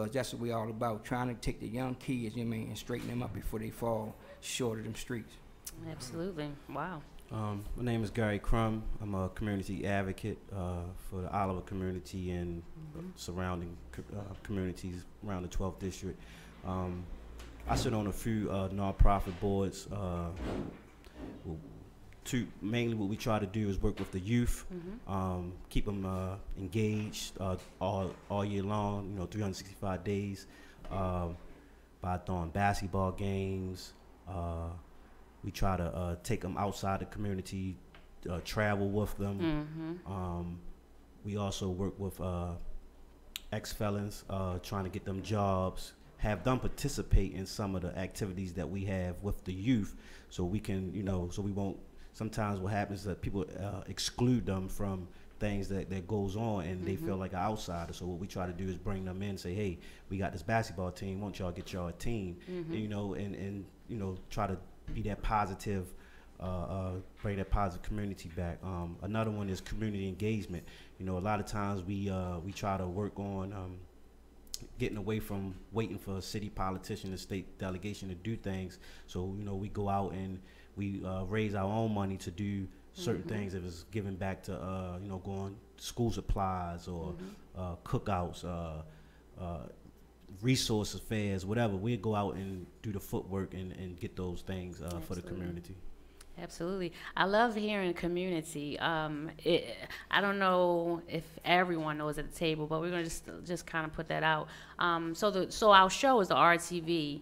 because that's what we all about, trying to take the young kids, you know what I mean, and straighten them up before they fall short of them streets. Absolutely. Wow. My name is Gary Crum. I'm a community advocate for the Oliver community and surrounding communities around the 12th district. I sit on a few nonprofit boards. Mainly what we try to do is work with the youth, keep them engaged all year long, 365 days, by throwing basketball games. We try to take them outside the community, travel with them. We also work with ex-felons, trying to get them jobs, have them participate in some of the activities that we have with the youth, so we can, so we won't. Sometimes what happens is that people exclude them from things that goes on, and they feel like an outsider. So what we try to do is bring them in and say, hey, we got this basketball team, why don't y'all get y'all a team? And try to be that positive, bring that positive community back. Another one is community engagement. A lot of times we try to work on getting away from waiting for a city politician and state delegation to do things. So we go out and we raise our own money to do certain things. If it's giving back to going school supplies or cookouts, resource affairs, whatever. We go out and do the footwork and get those things for the community. Absolutely. I love hearing community. I don't know if everyone knows at the table, but we're going to just kind of put that out. So our show is the RTV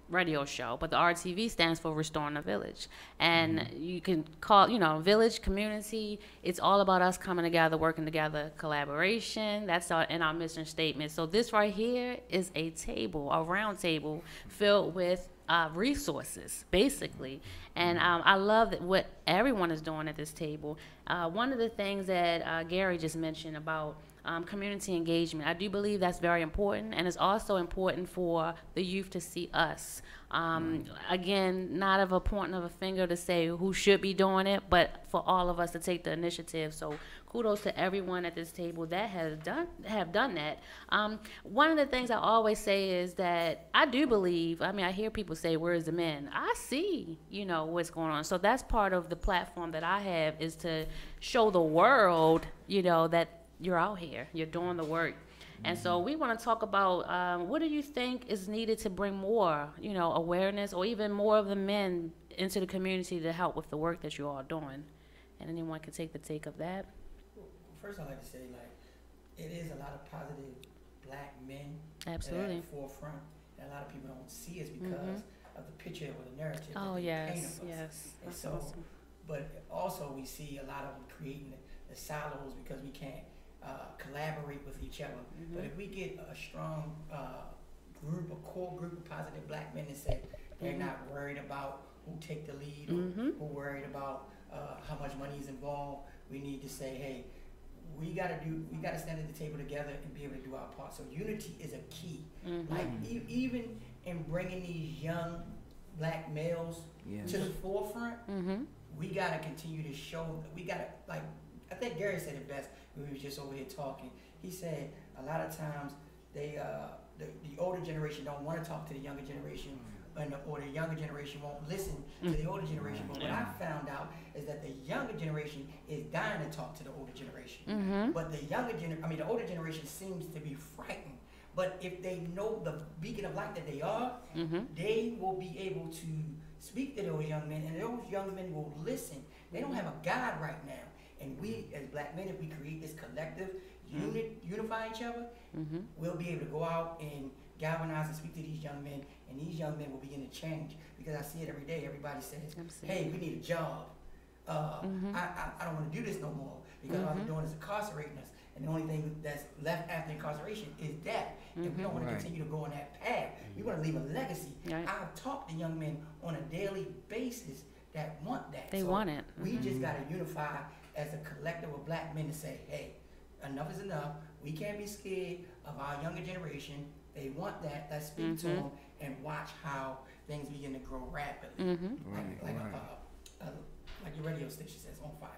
radio show, but the RTV stands for Restoring the Village. And you can call, village, community. It's all about us coming together, working together, collaboration. That's in our mission statement. So this right here is a round table filled with resources, basically. And I love what everyone is doing at this table. One of the things that Gary just mentioned about community engagement, I do believe that's very important, and it's also important for the youth to see us. Again, not of a pointing of a finger to say who should be doing it, but for all of us to take the initiative. So kudos to everyone at this table that have done that. One of the things I always say is that I do believe, I hear people say, where's the men? I see, what's going on. So that's part of the platform that I have, is to show the world, that you're out here, you're doing the work. And so we want to talk about what do you think is needed to bring more, awareness, or even more of the men into the community to help with the work that you're all doing. And anyone can take of that. Well, first I'd like to say, it is a lot of positive black men Absolutely. At the forefront, and a lot of people don't see us because of the picture or the narrative that they paint of us. Yes. And That's so, awesome. but also we see a lot of them creating the silos because we can't collaborate with each other. But if we get a strong core group of positive black men that say they're not worried about who take the lead or who worried about how much money is involved, we need to say, hey, we gotta stand at the table together and be able to do our part. So unity is a key. Even in bringing these young black males to the forefront, we gotta continue to show. We gotta, I think Gary said it best. We was just over here talking. He said a lot of times they the older generation don't want to talk to the younger generation, or the younger generation won't listen to the older generation. But what I found out is that the younger generation is dying to talk to the older generation. But the older generation seems to be frightened. But if they know the beacon of light that they are, they will be able to speak to those young men, and those young men will listen. They don't have a guide right now. And we, as black men, if we create this collective unify each other, we'll be able to go out and galvanize and speak to these young men, and these young men will begin to change. Because I see it every day. Everybody says, hey, we need a job. I don't want to do this no more, because all they're doing is incarcerating us. And the only thing that's left after incarceration is death. And we don't want to continue to go on that path. We want to leave a legacy. I've talked to young men on a daily basis that want that. They want it. We just got to unify as a collective of black men to say, hey, enough is enough. We can't be scared of our younger generation. They want that. Let's speak to them and watch how things begin to grow rapidly. Like your radio station says, on fire.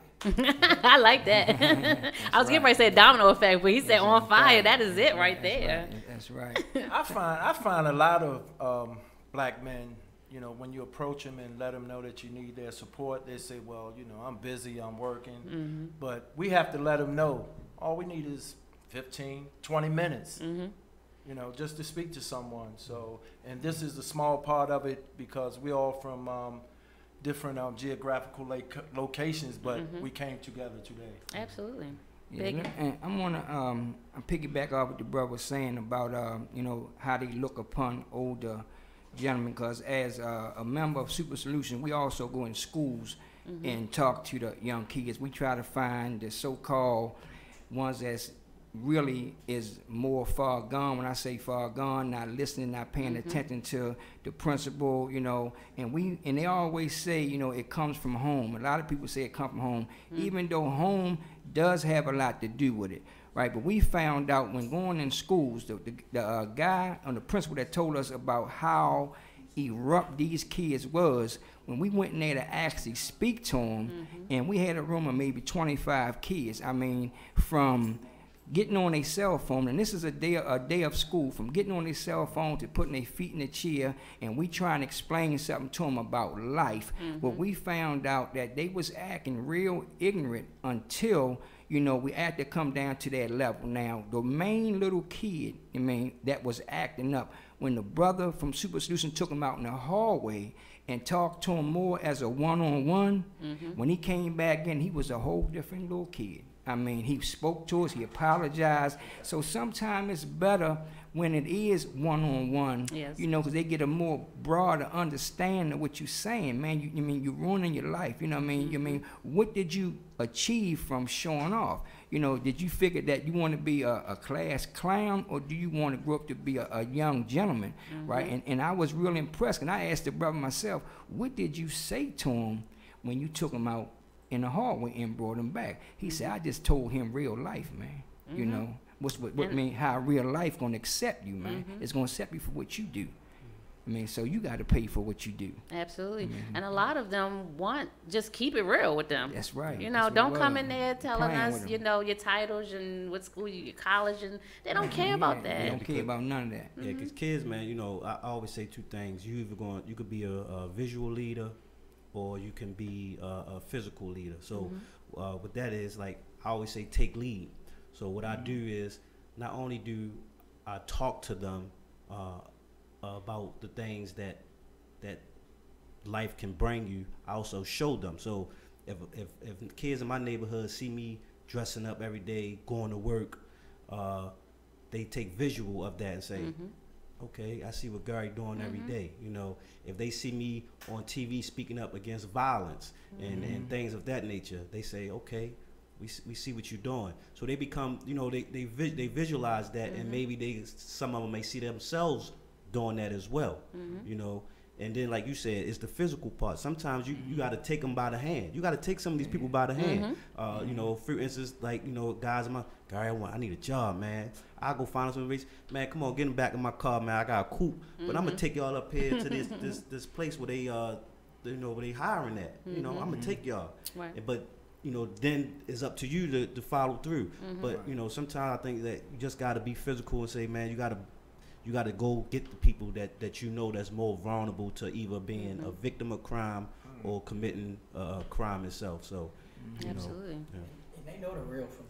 I like that. I was getting ready to say domino effect, but he said on fire. That is it right there. That's right. I find a lot of black men, you know, when you approach them and let them know that you need their support, they say, well, you know, I'm busy, I'm working. But we have to let them know all we need is 15, 20 minutes, you know, just to speak to someone. So, and this is a small part of it because we're all from different geographical locations, but we came together today. Absolutely. Yeah, and I want to piggyback off what the brother was saying about, you know, how they look upon older gentlemen, because as a member of Super Solution, we also go in schools and talk to the young kids. We try to find the so-called ones that's really is more far gone. When I say far gone, not listening, not paying attention to the principle, you know, and they always say, you know, it comes from home. A lot of people say it comes from home, even though home does have a lot to do with it, right? But we found out when going in schools, the guy on the principal that told us about how erupt these kids was, when we went in there to actually speak to them, and we had a room of maybe 25 kids. I mean, from getting on a cell phone, and this is a day of school, from getting on a cell phone to putting their feet in the chair, and we trying to explain something to them about life. But we found out that they was acting real ignorant until, you know, we had to come down to that level. Now, the main little kid, I mean, that was acting up, when the brother from Super Solution took him out in the hallway and talked to him more as a one-on-one, when he came back in, he was a whole different little kid. I mean, he spoke to us, he apologized. So sometimes it's better when it is one-on-one, you know, because they get a more broader understanding of what you're saying. Man, you mean you're ruining your life, you know what I mean? You mean, what did you achieve from showing off? You know, did you figure that you want to be a class clown, or do you want to grow up to be a young gentleman, right? And I was really impressed, and I asked the brother myself, what did you say to him when you took him out in the hallway and brought him back? He said, I just told him real life, man. You know, what mean, how real life gonna accept you, man. It's gonna accept you for what you do. I mean, so you got to pay for what you do. Absolutely. And a lot of them want, just keep it real with them. That's right. You know, don't come in there telling us, you know, your titles and what school you, your college, and they don't care about that. They don't care about none of that. Yeah, because kids, man, you know, I always say two things. You could be a visual leader, or you can be a physical leader. So what that is, like I always say, take lead. So what I do is, not only do I talk to them about the things that life can bring you, I also show them. So if kids in my neighborhood see me dressing up every day, going to work, they take visual of that and say, okay, I see what Gary doing every day. You know, if they see me on TV speaking up against violence and things of that nature, they say, okay, we see what you're doing. So they become, you know, they visualize that, and maybe some of them may see themselves doing that as well. You know, and then like you said, it's the physical part. Sometimes you got to take them by the hand. You got to take some of these people by the hand. You know, for instance, like, you know, guys, Gary, I need a job, man. I'll go find some race. Man, come on, get them back in my car, man. I got a coupe, but I'm gonna take y'all up here to this place where they you know, where they hiring at. You know, I'm gonna take y'all. Right. But you know, then it's up to you to follow through. But you know, sometimes I think that you just got to be physical and say, man, you got to go get the people that you know that's more vulnerable to either being a victim of crime or committing crime itself. So, absolutely. You know, And they know the real from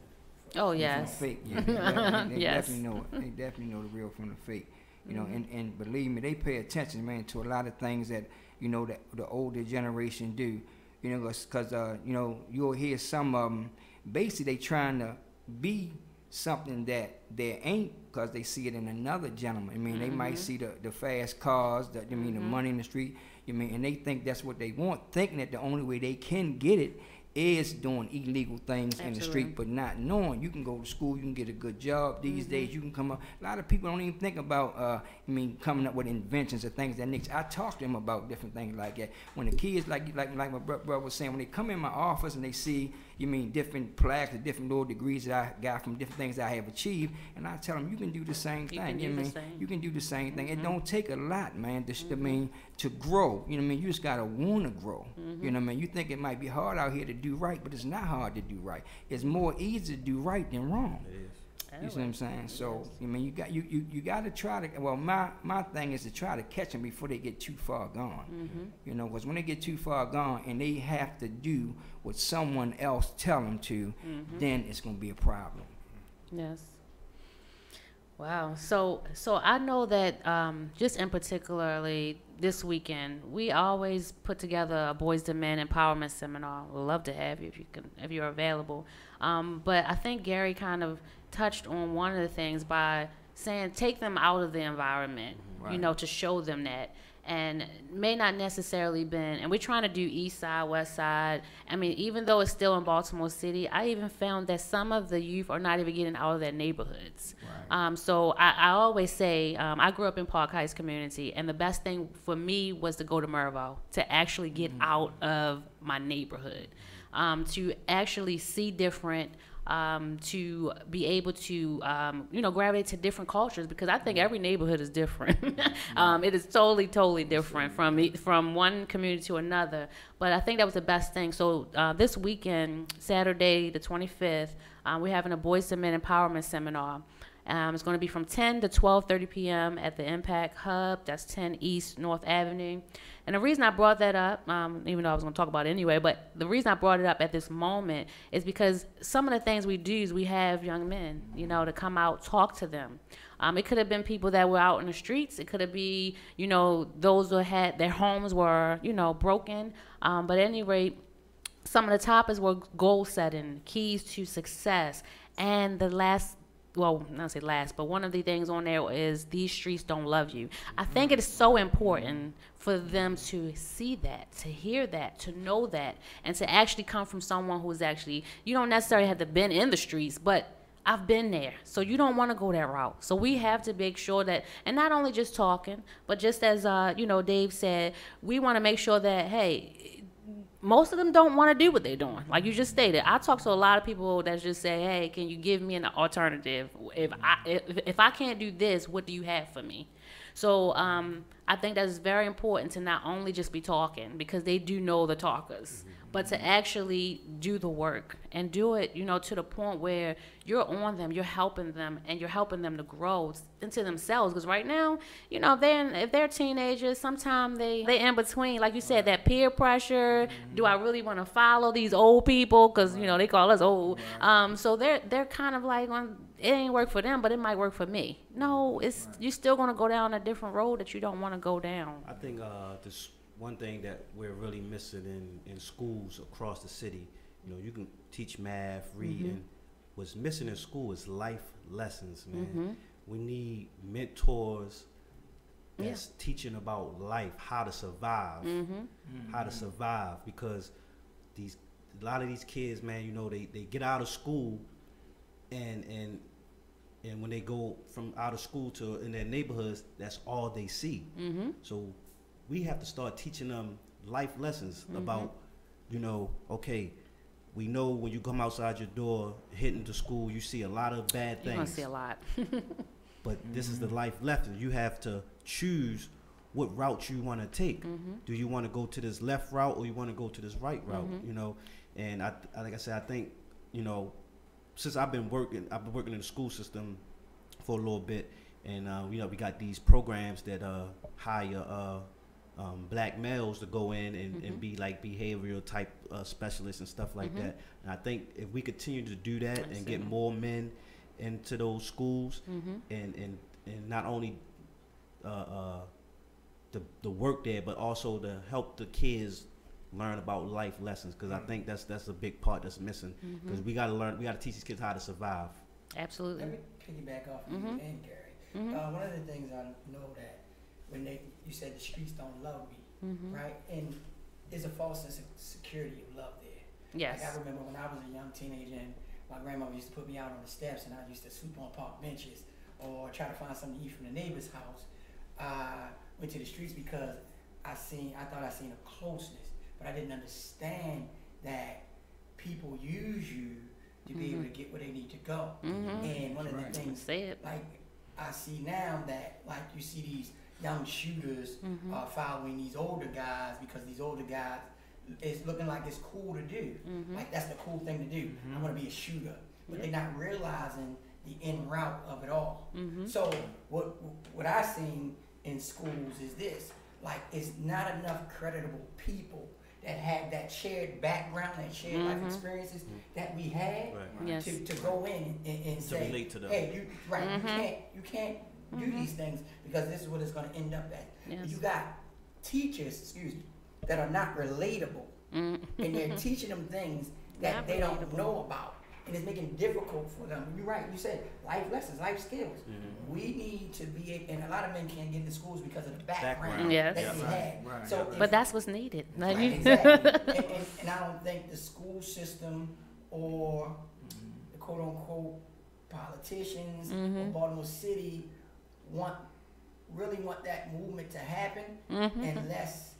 Oh yes. Fake. Yeah, they definitely know it. They definitely know the real from the fake. You know, and believe me, they pay attention, man, to a lot of things that, you know, that the older generation do. You know, because you know, you'll hear some of them, basically they trying to be something that they ain't, because they see it in another gentleman. I mean, they might see the fast cars, the money in the street. You mean, and they think that's what they want, thinking that the only way they can get it is doing illegal things in the street, but not knowing you can go to school, you can get a good job. These days you can come up. A lot of people don't even think about, coming up with inventions or things that nature. I talk to them about different things like that. When the kids, like my brother was saying, when they come in my office and they see, you mean different plaques, or different little degrees that I got from different things I have achieved, and I tell them, you can do the same thing. You know what I mean? You can do the same thing. It don't take a lot, man, I mean, to grow. You know what I mean? You just gotta wanna grow. You know what I mean? You think it might be hard out here to do right, but it's not hard to do right. It's more easy to do right than wrong. It is. You see what I'm saying? So, I mean, you got to try to. Well, my thing is to try to catch them before they get too far gone. You know, because when they get too far gone and they have to do what someone else tell them to, then it's gonna be a problem. Yes. Wow. So I know that just in particularly this weekend, we always put together a Boys to Men empowerment seminar. We'd love to have you if you're available. But I think Gary kind of touched on one of the things by saying take them out of the environment, Right. you know, to show them that. And may not necessarily been, and we're trying to do east side, west side. I mean, even though it's still in Baltimore City, I even found that some of the youth are not even getting out of their neighborhoods. Right. So I always say, I grew up in Park Heights community, and the best thing for me was to go to Mervo, to actually get out of my neighborhood, to actually see different, to be able to, gravitate to different cultures, because I think every neighborhood is different. It is totally different from one community to another. But I think that was the best thing. So this weekend, Saturday the 25th, we're having a Boys to Men Empowerment Seminar. It's going to be from 10 to 12:30 p.m. at the Impact Hub. That's 10 East North Avenue. And the reason I brought that up, even though I was going to talk about it anyway, but the reason I brought it up at this moment is because some of the things we do is we have young men, to come out, talk to them. It could have been people that were out in the streets. It could have been, those who had their homes were, broken. But at any rate, some of the topics were goal setting, keys to success, and the last. Well, not say last, but one of the things on there is these streets don't love you. I think it is so important for them to see that, to hear that, to know that, and to actually come from someone who's actually, you don't necessarily have to been in the streets, but I've been there. So you don't want to go that route. So we have to make sure that, and not only just talking, but just as, Dave said, we want to make sure that, hey, most of them don't want to do what they're doing. Like you just stated, I talk to a lot of people that just say, hey, can you give me an alternative? If I can't do this, what do you have for me? So I think that's very important to not only just be talking, because they do know the talkers, but to actually do the work and do it, to the point where you're on them, you're helping them, and you're helping them to grow into themselves. Because right now, if they're teenagers, sometimes they in between, like you said, that peer pressure. Do I really want to follow these old people? Because they call us old. So they're kind of like, it ain't work for them, but it might work for me. No, you're still going to go down a different road that you don't want to go down. I think this one thing that we're really missing in schools across the city, you can teach math, reading. What's missing in school is life lessons, man. We need mentors that's teaching about life, how to survive, because a lot of these kids, man, they get out of school and when they go from out of school to in their neighborhoods, that's all they see. So we have to start teaching them life lessons about, okay, we know when you come outside your door, hitting the school, you see a lot of bad things. You're going to see a lot. But this is the life lesson. You have to choose what route you want to take. Do you want to go to this left route or you want to go to this right route? And like I said, I think, since I've been working in the school system for a little bit, and we got these programs that hire black males to go in and be like behavioral type specialists and stuff like that. And I think if we continue to do that and get more men into those schools and not only the work there, but also to help the kids learn about life lessons, because I think that's a big part that's missing, because we got to teach these kids how to survive. Absolutely. Let me piggyback off of you and Gary. One of the things I know that when you said the streets don't love me, right? And there's a false sense of security of love there. Yes. Like I remember when I was a young teenager and my grandmother used to put me out on the steps and I used to sleep on park benches or try to find something to eat from the neighbor's house. I went to the streets because I thought I seen a closeness, but I didn't understand that people use you to be able to get where they need to go. And one of the things, like I see now that like you see these young shooters following these older guys because these older guys, it's looking like it's cool to do. Like that's the cool thing to do. I want to be a shooter, but they're not realizing the in route of it all. So what I seen in schools is this: like it's not enough creditable people that have that shared background, that shared life experiences that we had to go in and say, relate to them. hey, you can't do these things because this is what it's going to end up at. You got teachers, excuse me, that are not relatable, and they're teaching them things that they don't know about, and it's making it difficult for them. You're right. You said life lessons, life skills. We need to be, and a lot of men can't get into schools because of the background that they had. So, but that's what's needed. Exactly. and I don't think the school system or the quote unquote politicians or Baltimore City really want that movement to happen unless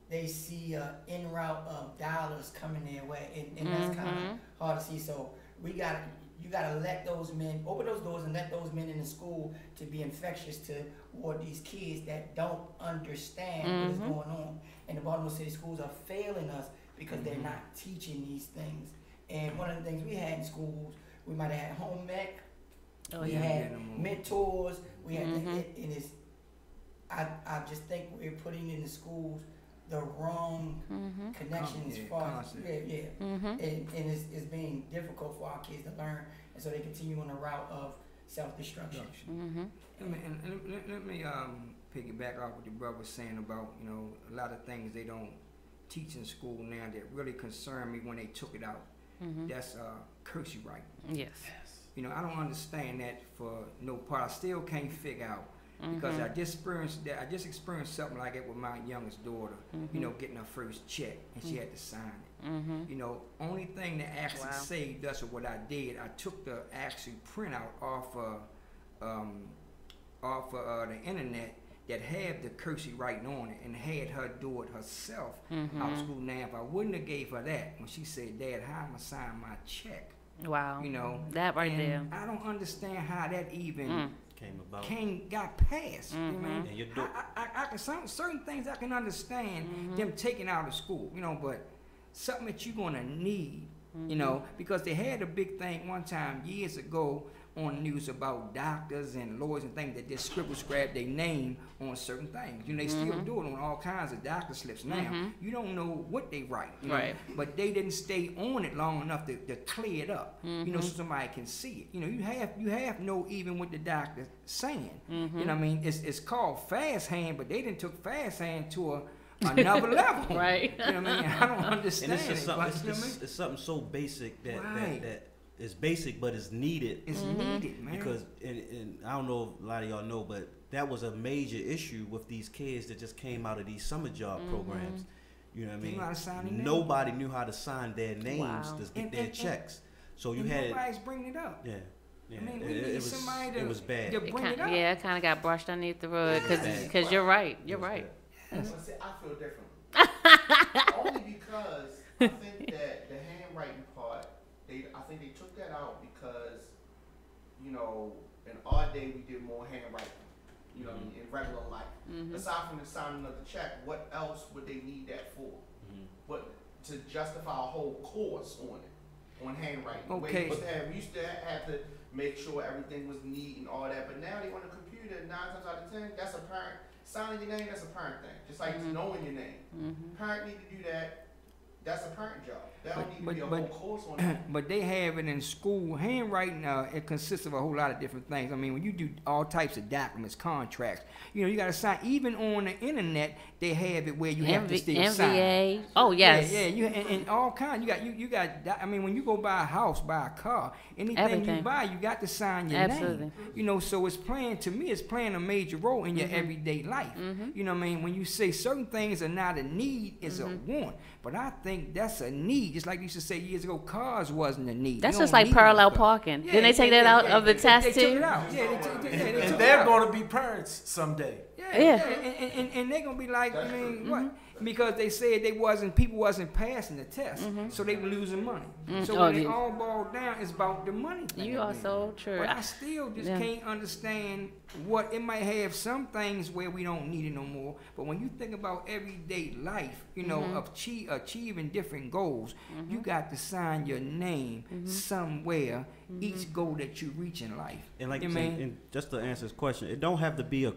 they see an en route of dollars coming their way, and that's kind of hard to see. So you gotta let those men open those doors and let those men in the school to be infectious toward these kids that don't understand what is going on. And the Baltimore City schools are failing us because they're not teaching these things. And one of the things we had in schools, we might have had home ec, we had mentors, we had I just think we're putting in the schools the wrong connection as far as and it's being difficult for our kids to learn, and so they continue on the route of self-destruction. Let me piggyback off what the brother was saying about, you know, a lot of things they don't teach in school now that really concern me when they took it out. That's cursive writing. Yes. You know, I don't understand that for no part. I still can't figure out. Because I just experienced something like that with my youngest daughter, you know, getting her first check, and she had to sign it. You know, only thing that actually saved us, or what I did, I took the actual printout off the internet that had the cursive writing on it, and had her do it herself out of school. Now, if I wouldn't have gave her that, when she said, "Dad, how am I sign my check?" Wow. You know, that right there. I don't understand how that even got passed. You know? I can certain things I can understand them taking out of school, you know, but something that you're gonna need, you know, because they had a big thing one time years ago on the news about doctors and lawyers and things that just scribble scrap their name on certain things. You know, they still do it on all kinds of doctor slips now. You don't know what they write, you know? But they didn't stay on it long enough to clear it up, you know, so somebody can see it. You know, you have know even what the doctor's saying. You know what I mean? It's called fast hand, but they didn't took fast hand to another level. Right. You know what I mean? I don't understand and it's something so basic that it's basic, but it's needed. It's needed, man. Because, and I don't know if a lot of y'all know, but that was a major issue with these kids that just came out of these summer job programs. You know what I mean? Knew how to sign Nobody knew how to sign their names to get their checks. So you had nobody's bringing it up. Yeah. I mean, we need somebody it was bad. to bring it up. Yeah, it kind of got brushed underneath the rug because you're right. You're right. I feel different. Only because I think that the handwriting part, I think they took that out because, you know, in our day we did more handwriting, you know, in regular life. Aside from the signing of the check, what else would they need that for? But to justify a whole course on handwriting. Okay. We used to have to make sure everything was neat and all that, but now they on the computer 9 times out of 10, that's a parent. Signing your name, that's a parent thing. Just like knowing your name. Parent need to do that. That's a parent job. That don't need to be a whole course on that. But they have it in school. Handwriting, it consists of a whole lot of different things. I mean, when you do all types of documents, contracts, you know, you got to sign. Even on the internet, they have it where you have to still sign. MVA. Oh, yes. Yeah. And all kinds. You got. I mean, when you go buy a house, buy a car, anything you buy, you got to sign your name. You know, so it's playing a major role in your everyday life. You know what I mean? When you say certain things are not a need, it's a want. But I think that's a need. Just like you used to say years ago, cars wasn't a need. That's just like parallel parking. Didn't they take that out of the test too? They took it out. Yeah, they took it out. And they're going to be parents someday. And they're going to be like, I mean, what? because they said people wasn't passing the test, so they were losing money. So when it all boiled down, it's about the money thing. You are so true. But I still just can't understand what it might have some things where we don't need it no more. But when you think about everyday life, you know, of achieving different goals, you got to sign your name somewhere each goal that you reach in life. And like you you mean, and just to answer this question, it don't have to be a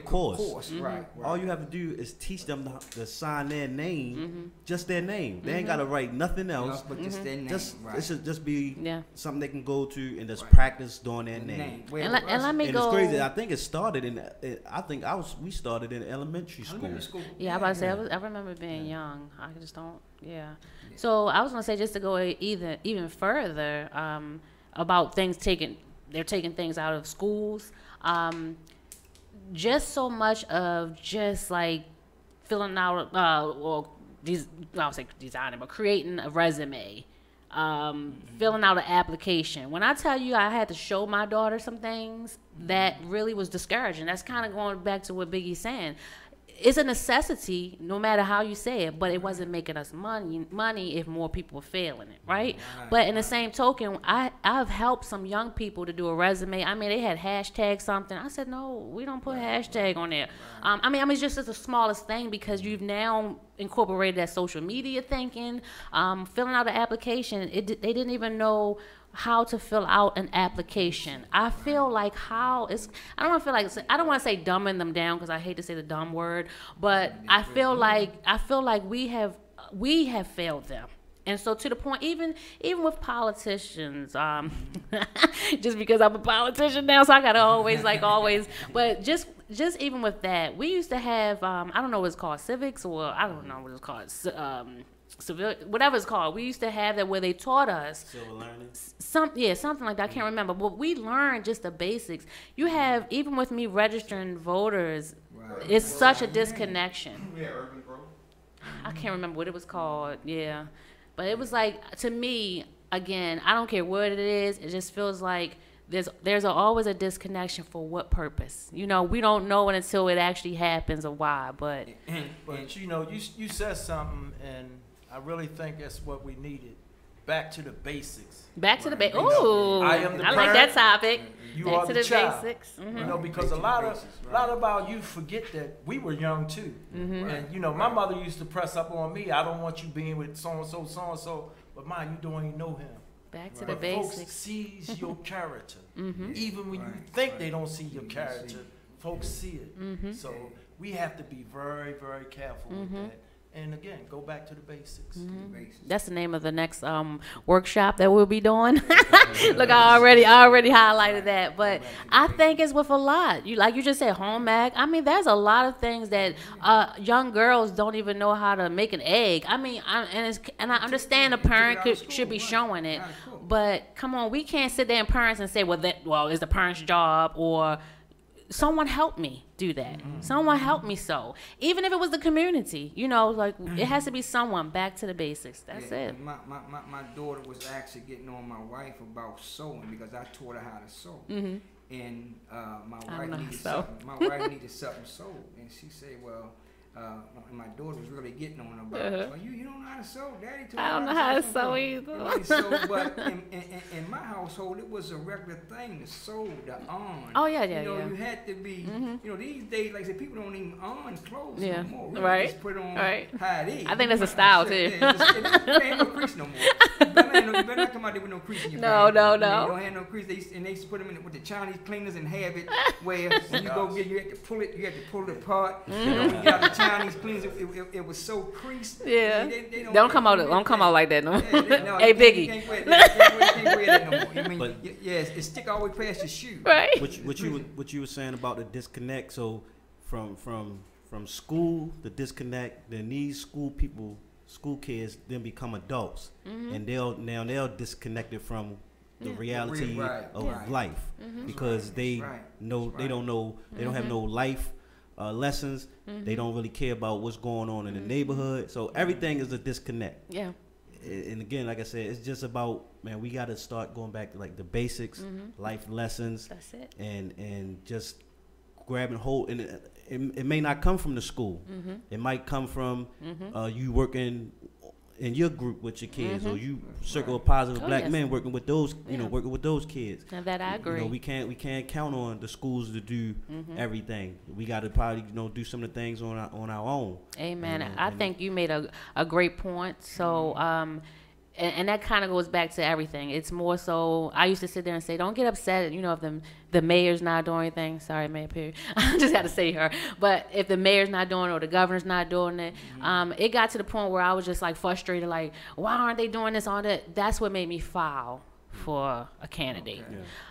course. Right. All you have to do is teach them to sign their name, just their name. They ain't gotta write nothing else. But just their name. It should just be something they can go to and just Right. practice doing their name. And let me And go. it's crazy. I think it started we started in elementary school. Yeah, I about to say I remember being young. I just don't. Yeah. So I was gonna say, just to go even further about they're taking things out of schools. Just so much of just like filling out I'll say designing, but creating a resume. Filling out an application. When I tell you I had to show my daughter some things, that really was discouraging. That's kind of going back to what Biggie's saying. It's a necessity, no matter how you say it, but it wasn't making us money if more people were failing it, right? But in the same token, I've helped some young people to do a resume. I mean, they had hashtag something. I said, no, we don't put hashtag on there. I mean, it's just the smallest thing, because you've now incorporated that social media thinking. Filling out an application, they didn't even know how to fill out an application. I feel like I don't want to say dumbing them down, because I hate to say the dumb word, but I feel like we have failed them. And so to the point, even with politicians, just because I'm a politician now, so I gotta always, but just even with that, we used to have, I don't know what it's called, civics, or I don't know what it's called, civil, whatever it's called. We used to have that where they taught us Civil learning. Something like that. I can't remember, but we learned just the basics. You have, even with me registering voters, it's such a disconnection. Yeah, urban growth. I can't remember what it was called. Yeah, but it was like, to me, again, I don't care what it is. It just feels like there's always a disconnection. For what purpose? You know, we don't know it until it actually happens or why. But you know, you said something, and I really think that's what we needed. Back to the basics. Back to the basics. Ooh, I am the I like that topic. You Back are to the the child. basics. You know, because a lot of our youth forget that we were young too. And you know, my mother used to press up on me. I don't want you being with so and so. But Ma, you don't even know him. Back to the But basics. folks sees your character. Even when you think they don't see your character, folks see it. So we have to be very, very careful with that. And again, go back to the basics. That's the name of the next workshop that we'll be doing. Look, I already highlighted that. But I think it's with a lot. Like you just said, home ec. I mean, there's a lot of things that young girls don't even know how to make an egg. I mean, I understand a parent should be showing it. But come on, we can't sit there and parents and say, well, it's the parent's job, or someone help me do that. Someone help me sew. Even if it was the community, you know, like it has to be someone. Back to the basics. That's it. My daughter was actually getting on my wife about sewing, because I taught her how to sew. And my wife needed something sewed, and she said, well, my daughter was really getting on her about, well, you don't know how to sew, Daddy told me. I don't know how to sew either. So, but in my household, it was a regular thing to sew the on. Oh, yeah, You know, you had to be, you know, these days, like I said, people don't even on clothes no more. Really Right. just put on Right. how it is. I think that's a style, too. It ain't no crease no more. You better not come out there with no crease in your pants. No. You don't have no crease. They used to put them in with the Chinese cleaners and have it where when you go get, you had to pull it apart. You know, when you got the Chinese cleaners, it was so creased. Yeah. They Don't come out like that, no. No, Hey, you Biggie. can't wear that no more. I mean, yes, it stick all the way past your shoe. Right. What you were saying about the disconnect. So from school, the disconnect. Then these school kids then become adults, and they're disconnected from the reality of life, because they don't know, they don't have no life lessons. They don't really care about what's going on in the neighborhood. So everything is a disconnect. Yeah. And again, like I said, it's just about, man, we got to start going back to like the basics, life lessons. That's it. And just grabbing hold, and it may not come from the school. It might come from you working in your group with your kids, or you circle of positive black men working with those, working with those kids. And that I agree. We can't count on the schools to do everything. We got to probably do some of the things on our own. Amen. I think you made a great point. So and that kind of goes back to everything. It's more so, I used to sit there and say, don't get upset, if the mayor's not doing anything. Sorry, Mayor Perry. I just got to say her. But if the mayor's not doing it or the governor's not doing it, it got to the point where I was just like frustrated, like, why aren't they doing this, all that? That's what made me file for a candidate.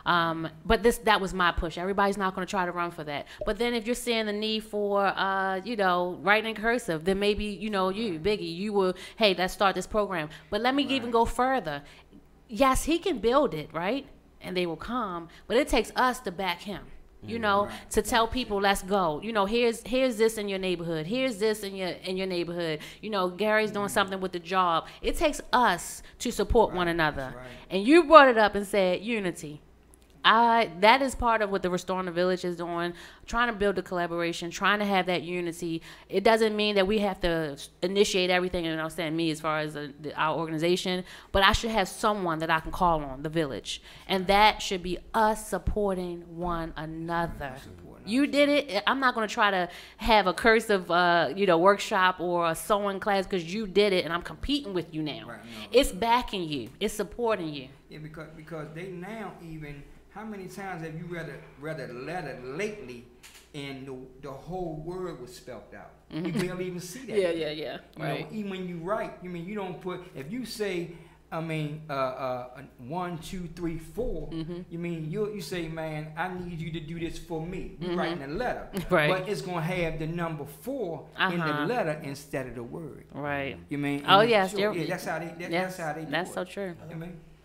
Okay. But that was my push. Everybody's not going to try to run for that. But then if you're seeing the need for, writing in cursive, then maybe, you, Biggie, you will, hey, let's start this program. But let me even go further. Yes, he can build it, right? And they will come. But it takes us to back him. To tell people, let's go. Here's this in your neighborhood. Here's this in your neighborhood. Gary's doing something with the job. It takes us to support one another. Right. And you brought it up and said unity. That is part of what the Restoring the Village is doing, trying to build a collaboration, trying to have that unity. It doesn't mean that we have to initiate everything, and I'm saying me as far as our organization, but I should have someone that I can call on, the village. And that should be us supporting one another. You did it. I'm not going to try to have a cursive, workshop or a sewing class because you did it and I'm competing with you now. Right, no, it's backing you. It's supporting you. Yeah, because they now even... How many times have you read a letter lately and the whole word was spelled out? You barely even see that. Yeah. Right. Even when you write, you don't put, if you say, 1, 2, 3, 4, you say, man, I need you to do this for me. You're writing a letter. Right. But it's going to have the number 4 in the letter instead of the word. Right. Oh, yes. Sure, that's how they do That's it. so true.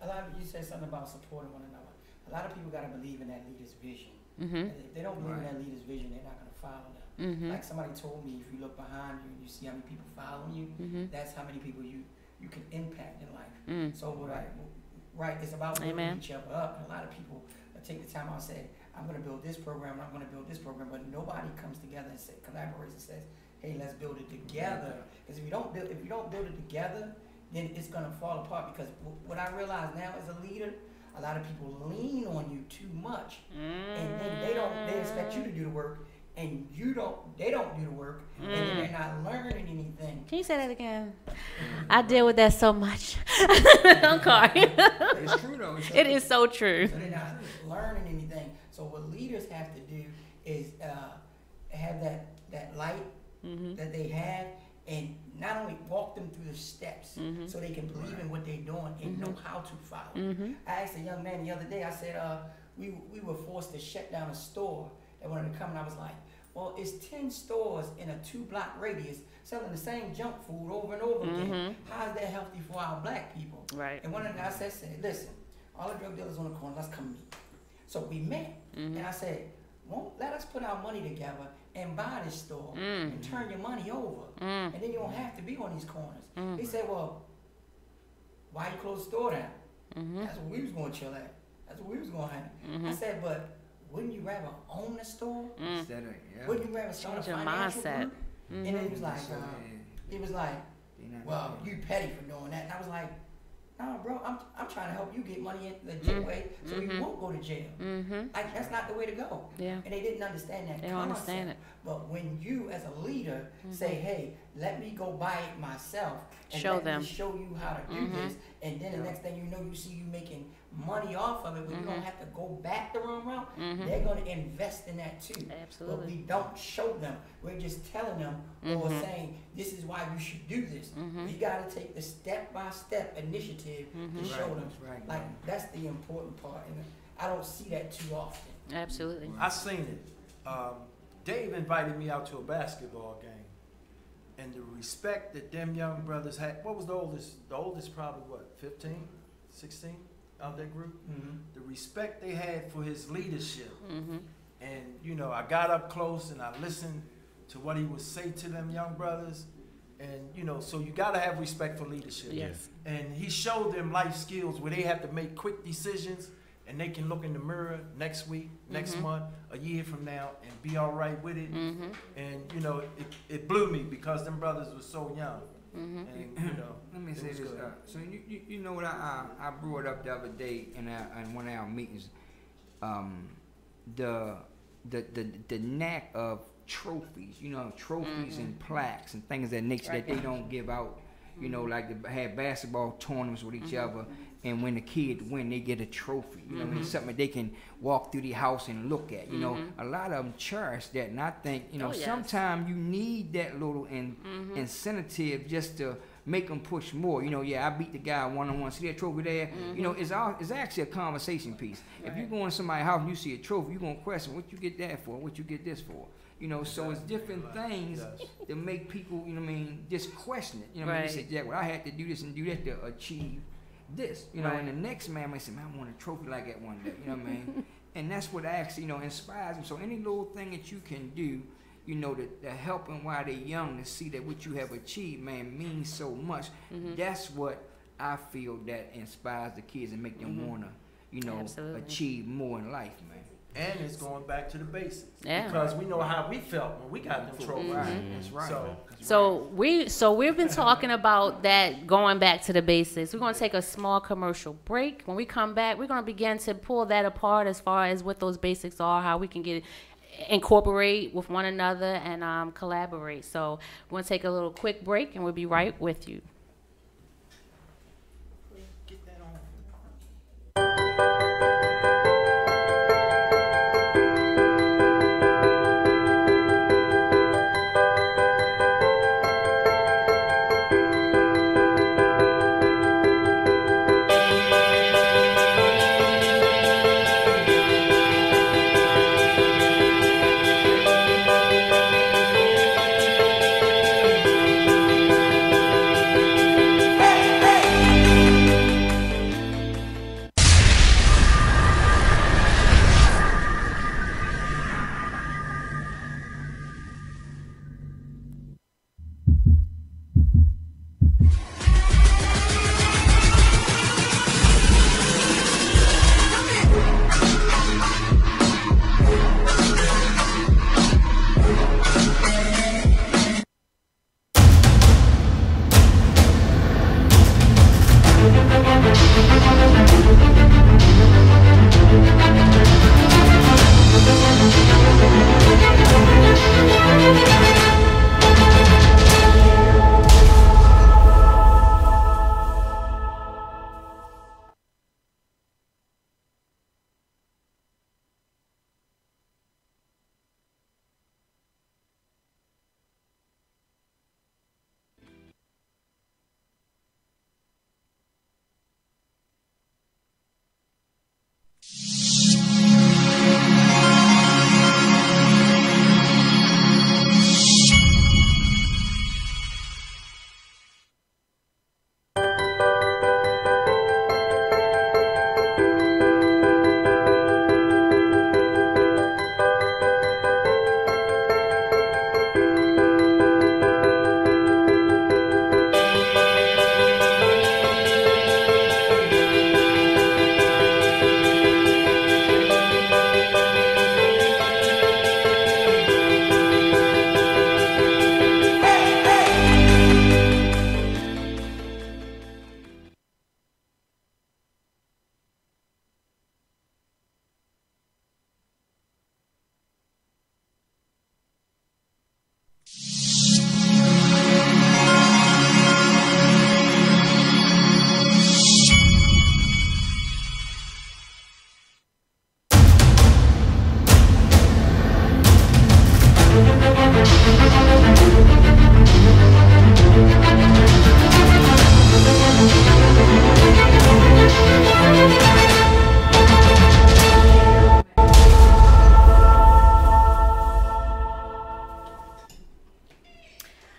A lot of you said something about supporting one another. A lot of people got to believe in that leader's vision. If they don't believe in that leader's vision, they're not going to follow them. Like somebody told me, if you look behind you and you see how many people following you, that's how many people you can impact in life. So it's about building each other up. And a lot of people take the time out and say, I'm going to build this program, and I'm going to build this program, but nobody comes together and collaborates and says, hey, let's build it together. Because if you don't build it together, then it's going to fall apart. Because what I realize now as a leader, a lot of people lean on you too much, and then they expect you to do the work, and they don't do the work, and then they're not learning anything. Can you say that again? I deal with that so much. I'm sorry. It's true though. It is so true. So they're not learning anything. So what leaders have to do is have that light that they have, and not only walk them through the steps so they can believe in what they're doing and know how to follow. I asked a young man the other day, I said, we were forced to shut down a store that wanted to come, and I was like, well, it's 10 stores in a 2-block radius selling the same junk food over and over again. How is that healthy for our black people? Right. And one of the guys said, listen, all the drug dealers on the corner, let's come meet. So we met, and I said, let us put our money together and buy this store and turn your money over, and then you don't have to be on these corners. He said, well, why you close the store down? That's what we was going to chill at. That's what we was going to have. I said, but wouldn't you rather own the store? Wouldn't you rather start a financial group? And then he was like, well, you petty for doing that. And I was like, no, bro, I'm trying to help you get money in the legit way so you won't go to jail. Like, that's not the way to go. Yeah. And they didn't understand that They don't understand it. But when you, as a leader, say, hey, let me go buy it myself and Show let them. me show you how to do this, and then the next thing you know, you see you making money off of it, but you don't have to go back the wrong route, they're going to invest in that too. Absolutely. But we don't show them. We're just telling them or saying, this is why you should do this. We got to take the step-by-step initiative to show them. Like, that's the important part. And I don't see that too often. Absolutely. I seen it. Dave invited me out to a basketball game, and the respect that them young brothers had. What was the oldest? The oldest probably what, 15, 16 of that group. The respect they had for his leadership, and I got up close and I listened to what he would say to them young brothers, and so you got to have respect for leadership. Yes. And he showed them life skills where they have to make quick decisions and they can look in the mirror next week, next month, a year from now, and be all right with it. And you know, it blew me because them brothers were so young. And you know, let me it say was this. good. So you know what I brought up the other day in one of our meetings, the knack of trophies, you know, trophies and plaques and things of that nature that they don't give out. You know, like they have basketball tournaments with each other, and when the kids win, they get a trophy. You know, what I mean, something that they can walk through the house and look at. You know, a lot of them cherish that, and I think, you know, sometimes you need that little incentive just to make them push more. You know, I beat the guy one-on-one. See that trophy there? You know, it's actually a conversation piece. If you go in somebody's house and you see a trophy, you're gonna question, what you get that for? What you get this for? You know, so it's different things that make people, you know what I mean, just question it. You know what I mean? They say, Jack, well, I had to do this and do that to achieve this. You know, and the next man might say, man, I want a trophy like that one day. You know what I mean? And that's what actually, you know, inspires them. So any little thing that you can do, you know, to help them while they're young to see that what you have achieved, man, means so much. That's what I feel that inspires the kids and make them want to, you know, achieve more in life, man. And it's going back to the basics. Because we know how we felt when we got them trophies. That's right. So we've been talking about that, going back to the basics. We're going to take a small commercial break. When we come back, we're going to begin to pull that apart as far as what those basics are, how we can incorporate with one another and collaborate. So we're going to take a little quick break, and we'll be right with you.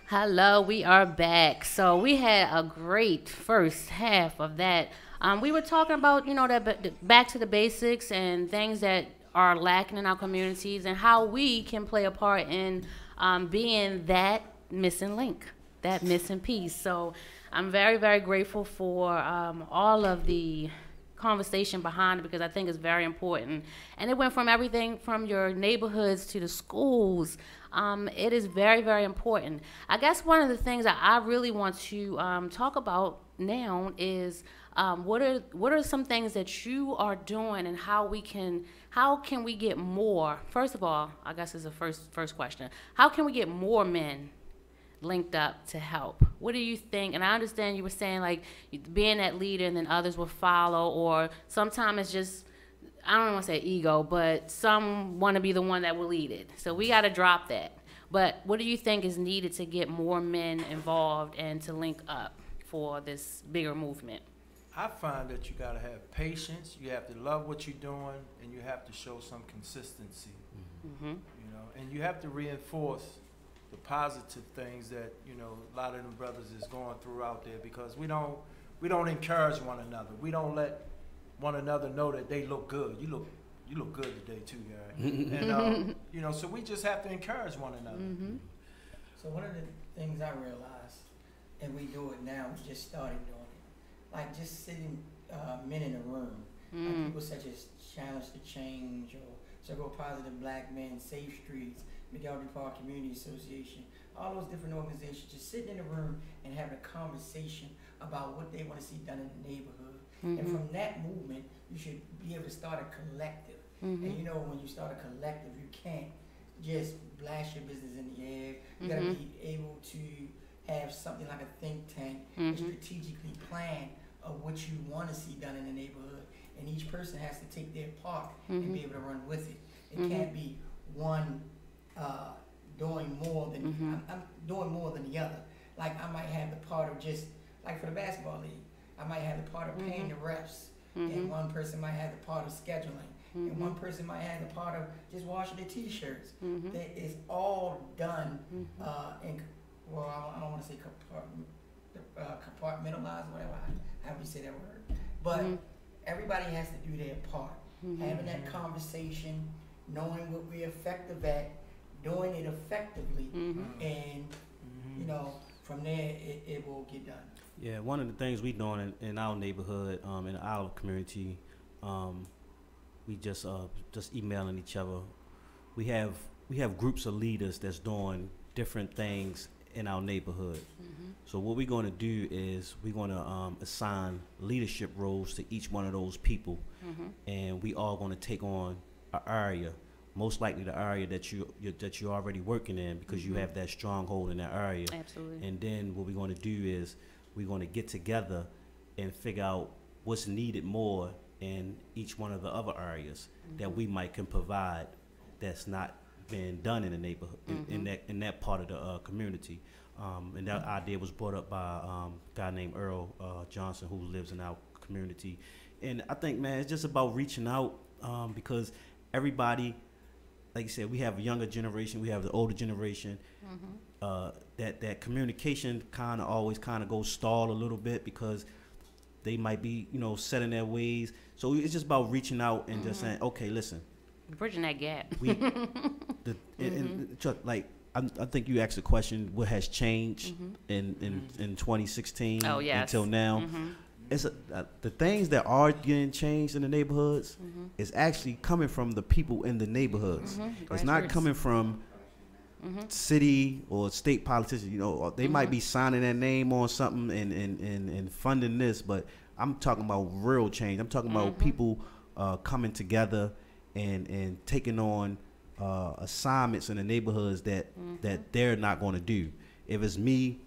Hello, we are back. So we had a great first half of that. We were talking about, you know, that back to the basics and things that are lacking in our communities and how we can play a part in being that missing link, that missing piece. So I'm very, very grateful for all of the conversation behind it because I think it's very important. And it went from everything from your neighborhoods to the schools. It is very, very important. I guess one of the things that I really want to talk about now is what are some things that you are doing and how can we get more? First of all, I guess is the first question. How can we get more men linked up to help? What do you think? And I understand you were saying like being that leader and then others will follow, or sometimes it's just, I don't want to say ego, but some want to be the one that will lead it. So we got to drop that. But what do you think is needed to get more men involved and to link up for this bigger movement? I find that you got to have patience, you have to love what you're doing, and you have to show some consistency. Mm-hmm. You know, and you have to reinforce the positive things that, you know, a lot of them brothers is going through out there, because we don't encourage one another. We don't let one another know that they look good. You look good today too, Gary. And you know, so we just have to encourage one another. Mm-hmm. So one of the things I realized, and we do it now, we just started doing it, like just sitting men in a room, like people such as Challenge to Change or Several Positive Black Men, Safe Streets, McElderry Park Community Association, all those different organizations, just sitting in a room and having a conversation about what they want to see done in the neighborhood. Mm-hmm. And from that movement, you should be able to start a collective. Mm-hmm. And you know, when you start a collective, you can't just blast your business in the air. You Mm-hmm. gotta be able to have something like a think tank and strategically plan of what you want to see done in the neighborhood. And each person has to take their part and be able to run with it. It can't be one doing more than I'm doing more than the other. Like I might have the part of just like for the basketball league, I might have the part of paying the refs, and one person might have the part of scheduling, and one person might have the part of just washing the t-shirts. That is all done in, well, I don't want to say compartmentalized, whatever, however you say that word, but everybody has to do their part. Having that conversation, knowing what we're effective at, doing it effectively, and you know, from there it will get done. Yeah, one of the things we doing in our neighborhood, in our community, we just emailing each other. We have groups of leaders that's doing different things in our neighborhood. So what we're going to do is we're going to assign leadership roles to each one of those people, and we all going to take on an area. Most likely the area that you're already working in, because you have that stronghold in that area. Absolutely. And then what we're going to do is we're going to get together and figure out what's needed more in each one of the other areas that we might can provide that's not been done in the neighborhood, in that part of the community. And that idea was brought up by a guy named Earl Johnson, who lives in our community. And I think, man, it's just about reaching out, because everybody, like you said, we have a younger generation, we have the older generation. That communication always goes stalled a little bit because they might be, you know, set in their ways. So it's just about reaching out and just saying, okay, listen, bridging that gap. I think you asked the question, what has changed in 2016 until now? It's the things that are getting changed in the neighborhoods is actually coming from the people in the neighborhoods. It's not coming from city or state politicians. You know, or they might be signing their name on something and funding this, but I'm talking about real change. I'm talking about people coming together and taking on assignments in the neighborhoods that they're not going to do. If it's me,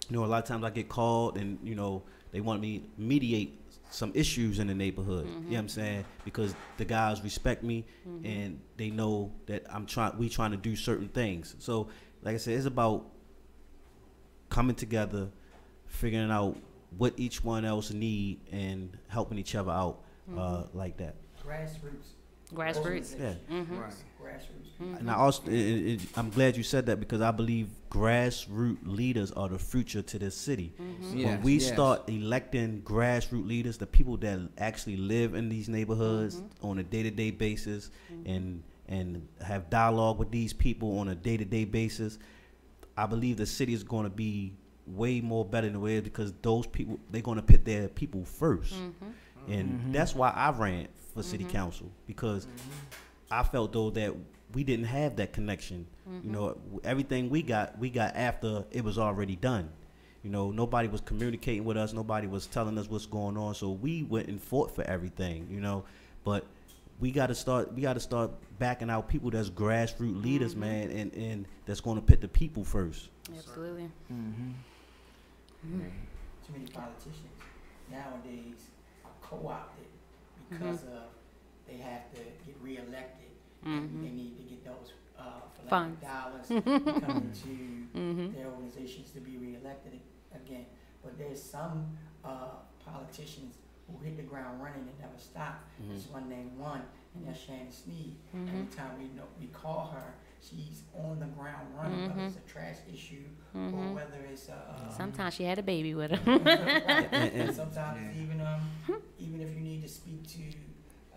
you know, a lot of times I get called and, you know, they want me to mediate some issues in the neighborhood. You know what I'm saying? Because the guys respect me and they know that we trying to do certain things. So, like I said, it's about coming together, figuring out what each one else need and helping each other out like that. Grassroots. Yeah. Right. Grassroots. And I also, I'm glad you said that, because I believe grassroots leaders are the future to this city. When we start electing grassroots leaders, the people that actually live in these neighborhoods on a day-to-day basis and have dialogue with these people on a day-to-day basis, I believe the city is going to be way more better than it is, because those people, they're going to put their people first. And that's why I ran for city council, because I felt though that we didn't have that connection. You know, everything we got after it was already done. You know, nobody was communicating with us. Nobody was telling us what's going on. So we went and fought for everything, you know. But we got to start backing out people that's grassroots leaders, man, and that's going to put the people first. Absolutely. Too many politicians nowadays are co-opted because of they have to get reelected. And they need to get those philanthropic dollars coming to their organizations to be reelected again. But there's some politicians who hit the ground running and never stop. There's one named and that's Shannon Sneed. Every time we call her, she's on the ground running, whether it's a trash issue or whether it's sometimes she had a baby with her. and sometimes it's even if you need to speak to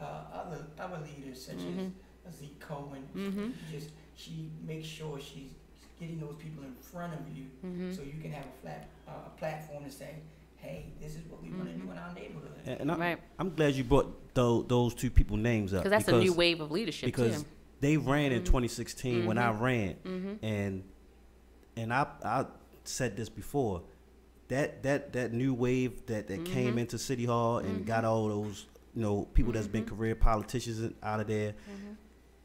other leaders such as Zeke Cohen, she makes sure she's getting those people in front of you so you can have a platform to say, hey, this is what we want to do in our neighborhood. And I'm glad you brought those two people names up. Because that's a new wave of leadership, because they ran in 2016 when I ran. And I said this before, that new wave that came into City Hall and got all those, you know, people that's been career politicians out of there.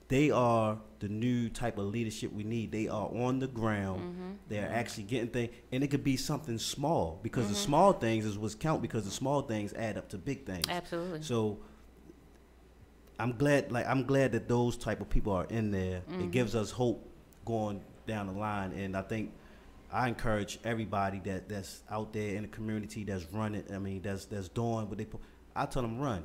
They are the new type of leadership we need. They are on the ground. They're actually getting things, and it could be something small, because the small things is what's count, because the small things add up to big things. Absolutely. So I'm glad that those type of people are in there. It gives us hope going down the line, and I encourage everybody that's out there in the community that's running. I mean, that's doing what I tell them run,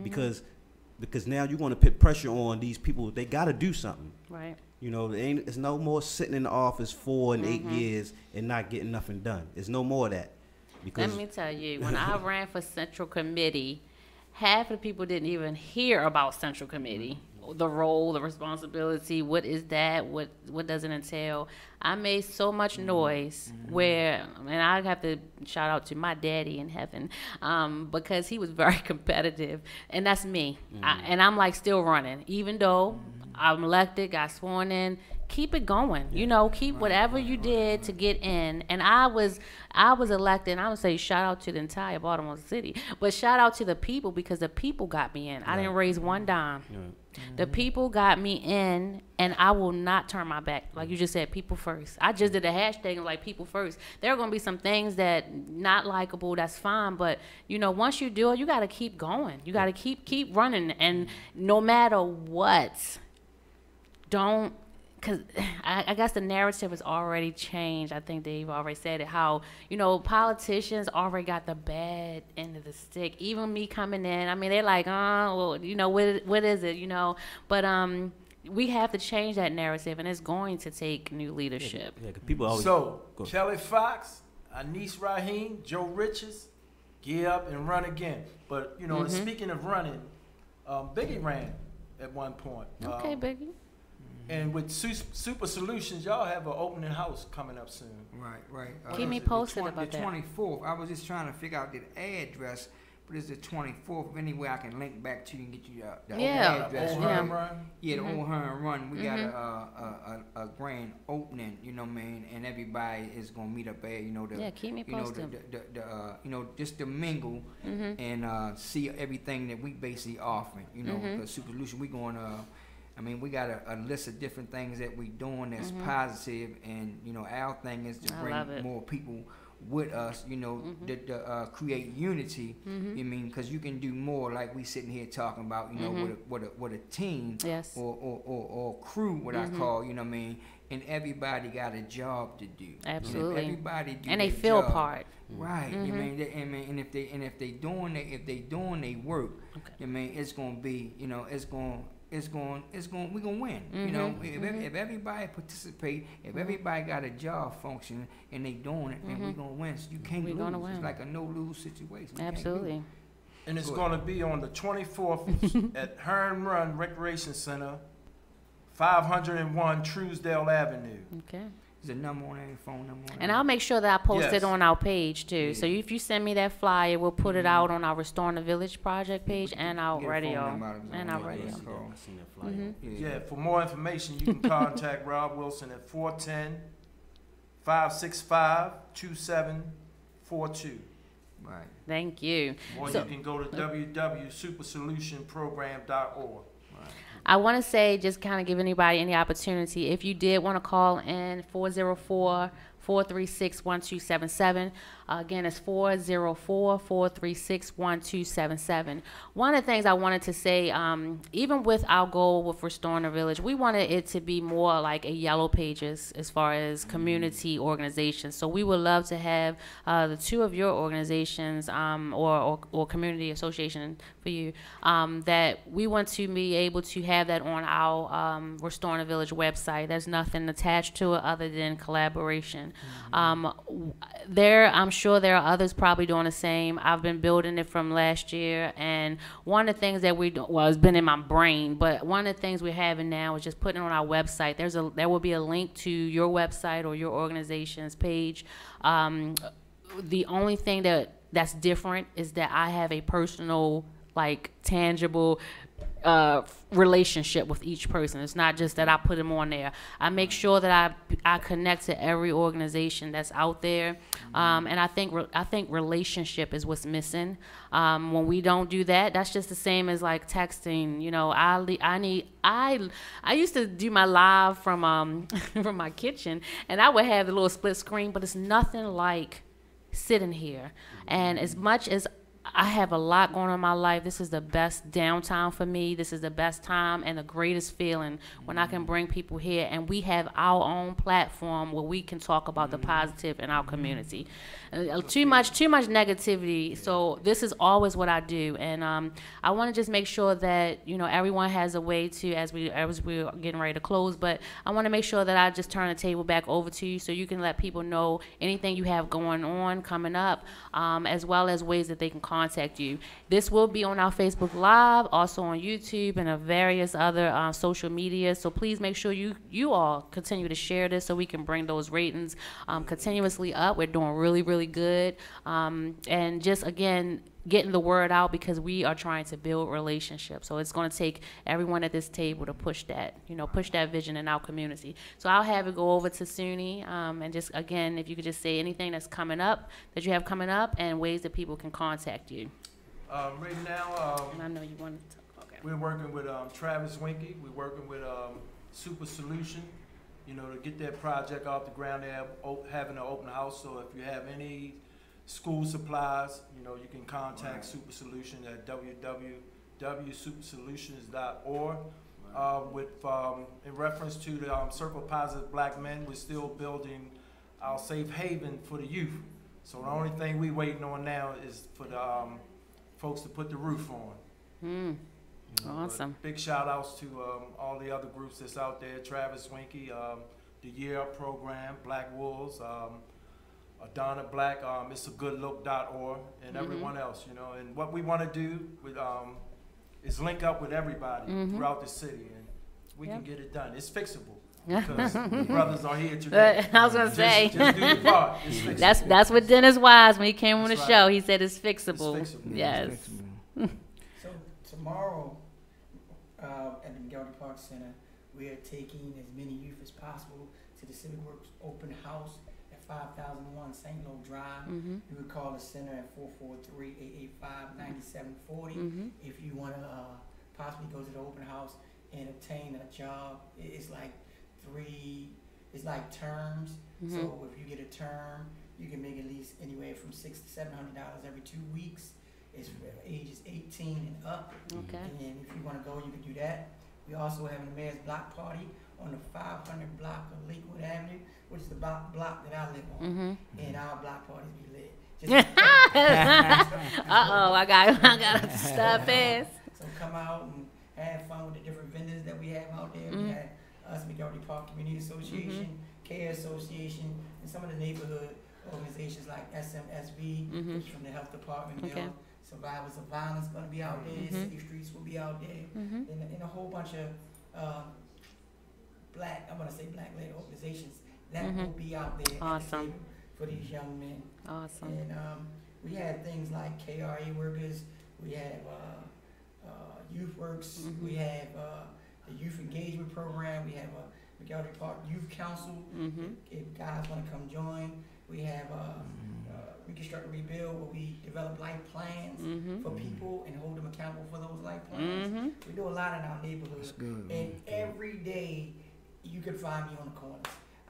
because now you're going to put pressure on these people. They got to do something. Right. You know, it's no more sitting in the office 4 and 8 years and not getting nothing done. It's no more of that. Because let me tell you, when I ran for Central Committee, half of the people didn't even hear about Central Committee. The role, the responsibility, what is that, what does it entail. I made so much noise and I have to shout out to my daddy in heaven, because he was very competitive, and that's me. And I'm like still running, even though I'm elected, got sworn in. Keep it going, you know, keep whatever you did to get in. And I was elected, and I would say shout out to the entire Baltimore City, but shout out to the people, because the people got me in. I didn't raise one dime. The people got me in, and I will not turn my back. Like you just said, people first. I just did a hashtag like people first. There are going to be some things that not likable, that's fine, but you know, once you do it, you got to keep going. You got to keep running, and no matter what, don't. Because I guess the narrative has already changed. I think they've already said it, how, you know, politicians already got the bad end of the stick. Even me coming in, I mean, they're like, well, you know, what is it, you know? But we have to change that narrative, and it's going to take new leadership. Yeah, people always Kelly Fox, Anise Raheem, Joe Riches, get up and run again. But, you know, and speaking of running, Biggie ran at one point. Okay, Biggie. And with Super Solutions, y'all have an opening house coming up soon. Right. Keep me posted about the that. 24th. I was just trying to figure out the address, but it's the 24th. Anyway, I can link back to you and get you the address. Old Hearn Run. Yeah, the Old Hearn Run. We got a grand opening, you know what I mean, and everybody is gonna meet up there. You know, keep me posted. You know, just to mingle and see everything that we basically offering. You know, the Super Solution. We going I mean, we got a list of different things that we doing that's positive, and you know, our thing is to bring more people with us. You know, to create unity. You mean, because you can do more, like we sitting here talking about. You know, with a team, or crew, what I call. You know what I mean. And everybody got a job to do. Absolutely. And everybody do and they feel job. Part. Right. You mean, and if they doing their work, I mean, it's gonna be, you know, we're gonna win. You know, if everybody participate, if everybody got a job function and they doing it, then we're gonna win. So you can't lose. It's like a no-lose situation. Absolutely. And it's gonna be on the 24th at Hearn Run Recreation Center, 501 Truesdale Avenue. Okay. There's a number on there, phone number on And there. I'll make sure that I post Yes. it on our page too. Yeah. So if you send me that flyer, we'll put it out on our Restoring the Village project page and our Get a phone radio. number out of it And on our there, radio. just call. I seen that flyer. Mhm. Yeah, for more information, you can contact Rob Wilson at 410-565-2742. Right. Thank you. Or So- you can go to www.supersolutionprogram.org. I want to say, just kind of give anybody any opportunity. If you did want to call in, 404-436-1277. Again, it's 404-436-1277. One of the things I wanted to say, even with our goal with Restoring the Village, we wanted it to be more like a yellow pages as far as community organizations. So we would love to have the two of your organizations or community association for you, that we want to be able to have that on our Restoring the Village website. There's nothing attached to it other than collaboration. I'm sure there are others probably doing the same. I've been building it from last year, and one of the things that we do, well, it's been in my brain, but one of the things we're having now is just putting it on our website. There will be a link to your website or your organization's page. The only thing that's different is that I have a personal, like, tangible relationship with each person. It's not just that I put them on there. I make sure that I connect to every organization that's out there, and I think relationship is what's missing. When we don't do that, that's just the same as like texting. You know, I used to do my live from from my kitchen, and I would have the little split screen, but it's nothing like sitting here. And as much as I have a lot going on in my life, this is the best downtime for me. This is the best time and the greatest feeling when I can bring people here and we have our own platform where we can talk about the positive in our community. Too much negativity. So this is always what I do, and I want to just make sure that everyone has a way to, as we're getting ready to close. But I want to make sure that I just turn the table back over to you so you can let people know anything you have going on coming up, as well as ways that they can contact you. This will be on our Facebook Live, also on YouTube and various other social media. So please make sure you all continue to share this so we can bring those ratings continuously up. We're doing really, really good. And just, again, getting the word out because we are trying to build relationships. So it's going to take everyone at this table to push that vision in our community. So I'll have it go over to SUNY, and just, again, if you could just say anything that's coming up, that you have coming up, and ways that people can contact you. Right now, And I know you wanted to talk. Okay. we're working with Travis Winky. We're working with Super Solution, to get that project off the ground. They're having an open house, so if you have any school supplies, you can contact Super Solution at www.supersolutions.org. In reference to the Circle Positive Black Men, we're still building our safe haven for the youth. So the only thing we're waiting on now is for the folks to put the roof on. Awesome. But big shout outs to all the other groups that's out there: Travis Winky, the Year Up Program, Black Wolves, Donna Black, it's a goodlook.org, and everyone else, And what we want to do with is link up with everybody throughout the city, and we can get it done. It's fixable. Because the brothers are here today. I was gonna say. Just do your part. It's fixable. That's what Dennis Wise, when he came on the That's show, right. he said it's fixable. It's fixable. Yes. So tomorrow, at the McGarry Park Center, we are taking as many youth as possible to the Civic Works Open House at 5001 St. Louis Drive. You would call the center at 443-885-9740. If you want to possibly go to the open house and obtain a job, it's like terms. So if you get a term, you can make at least anywhere from $600 to $700 every 2 weeks. It's for ages 18 and up. Okay. And if you want to go, you can do that. We also having a mayor's block party on the 500 block of Lakewood Avenue, which is the block that I live on. And our block parties be lit. I got stuff fast. So come out and have fun with the different vendors that we have out there. We had us, McGarry Park Community Association, Care Association, and some of the neighborhood organizations like SMSV, which is from the health department. Okay. Survivors of Violence going to be out there. City Streets will be out there, and a whole bunch of black-led organizations that will be out there at the Awesome. table for these young men. Awesome. And we had things like KRA workers, we have Youth Works, we have the Youth Engagement Program, we have a McElderry Park Youth Council, if guys want to come join. We have Reconstruct and Rebuild, where we develop life plans for people and hold them accountable for those life plans. We do a lot in our neighborhood. That's good. And every day you can find me on the corners.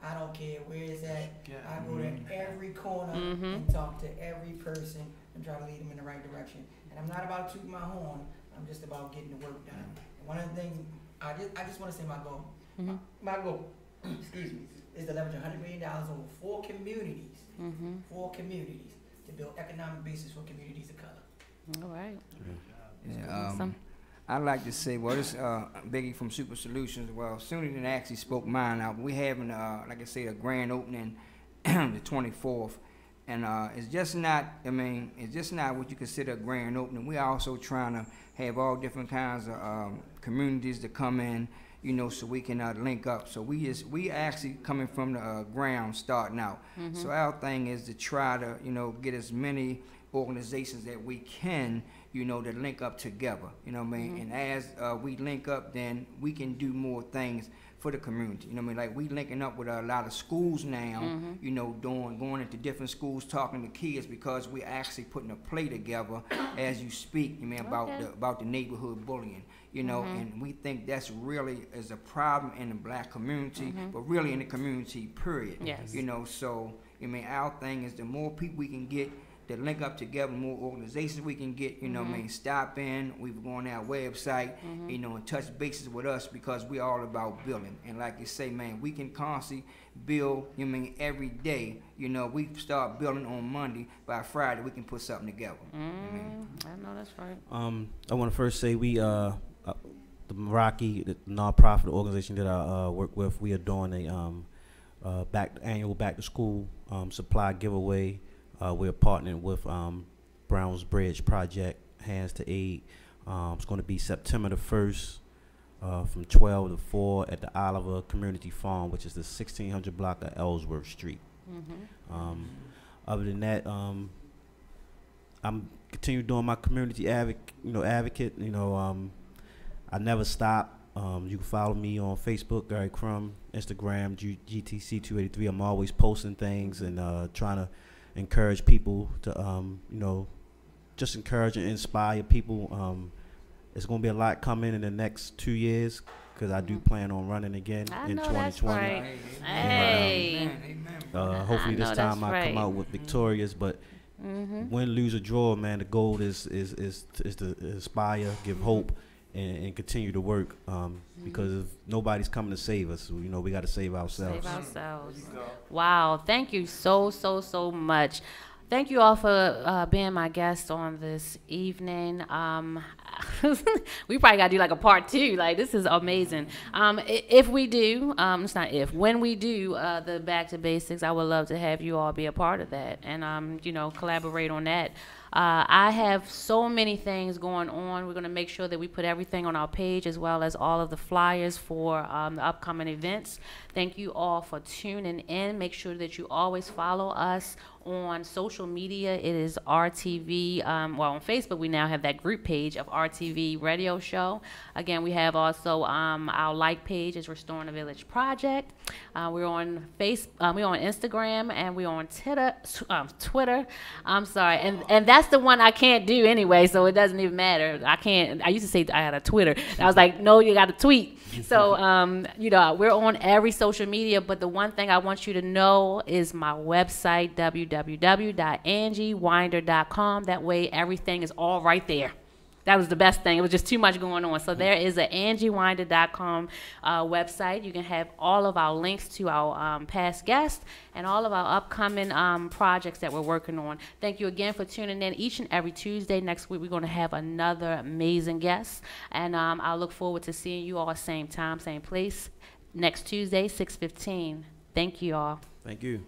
I don't care where it's at. I go to every corner and talk to every person and try to lead them in the right direction. And I'm not about tooting my horn. I'm just about getting the work done. And one of the things I just want to say my goal. My goal, excuse me, is to leverage $100 million over 4 communities. 4 communities to build economic basis for communities of color. All right. Yeah, Awesome. I'd like to say, well, this Biggie from Super Solutions. Well, sooner than actually spoke mine out. We having, like I say, a grand opening the 24th, and it's just not. I mean, it's just not what you consider a grand opening. We also trying to have all different kinds of communities to come in, you know, so we can link up. So we actually coming from the ground, starting out. So our thing is to try to, you know, get as many organizations that we can, you know, to link up together, you know what I mean? And as we link up, then we can do more things for the community, you know what I mean? Like we linking up with a lot of schools now, you know, going into different schools, talking to kids, because we're actually putting a play together as you speak, you mean, about the neighborhood bullying, you know, and we think that's really is a problem in the black community, but really in the community, period. Yes. You know, so, I mean, our thing is the more people we can get to link up together, more organizations we can get, you know what I mean, stop in, we've gone on our website, you know, and touch bases with us, because we're all about building. And like you say, man, we can constantly build, you know what I mean, every day. You know, we start building on Monday, by Friday we can put something together. You know what I mean? I know that's right. I want to first say we, the Meraki, the nonprofit organization that I work with, we are doing a annual back to school supply giveaway. We're partnering with Browns Bridge Project, Hands to Aid. It's going to be September the 1st from 12 to 4 at the Oliver Community Farm, which is the 1600 block of Ellsworth Street. Other than that, I'm continue doing my community advocate. You know, I never stop. You can follow me on Facebook, Gary Crum, Instagram, GTC283. I'm always posting things and trying to encourage people to, you know, just encourage and inspire people. It's going to be a lot coming in the next 2 years, because I do plan on running again in 2020. That's right. Hey. Hopefully this time I come out with victorious, but win, lose, or draw, man, the goal is to inspire, give hope, and continue to work, because if nobody's coming to save us, you know, we got to save ourselves. Save ourselves. Wow. Thank you so much. Thank you all for being my guest on this evening. We probably got to do like a part 2. Like, this is amazing. If we do, it's not if, when we do the Back to Basics, I would love to have you all be a part of that and, you know, collaborate on that. I have so many things going on. We're going to make sure that we put everything on our page, as well as all of the flyers for the upcoming events. Thank you all for tuning in. Make sure that you always follow us on social media. It is RTV. Well, on Facebook, we now have that group page of RTV Radio Show. Again, we have also our like page is Restoring the Village Project. We're on we're on Instagram, and we're on Twitter. I'm sorry, and that's the one I can't do anyway, so it doesn't even matter. I used to say I had a Twitter. And I was like, no, you got to tweet. So, you know, we're on every social media, but the one thing I want you to know is my website, www.angiewinder.com. That way everything is all right there. That was the best thing. It was just too much going on. So there is an angiewinder.com website. You can have all of our links to our past guests and all of our upcoming projects that we're working on. Thank you again for tuning in each and every Tuesday. Next week, we're going to have another amazing guest. And I look forward to seeing you all same time, same place, next Tuesday, 6:15. Thank you all. Thank you.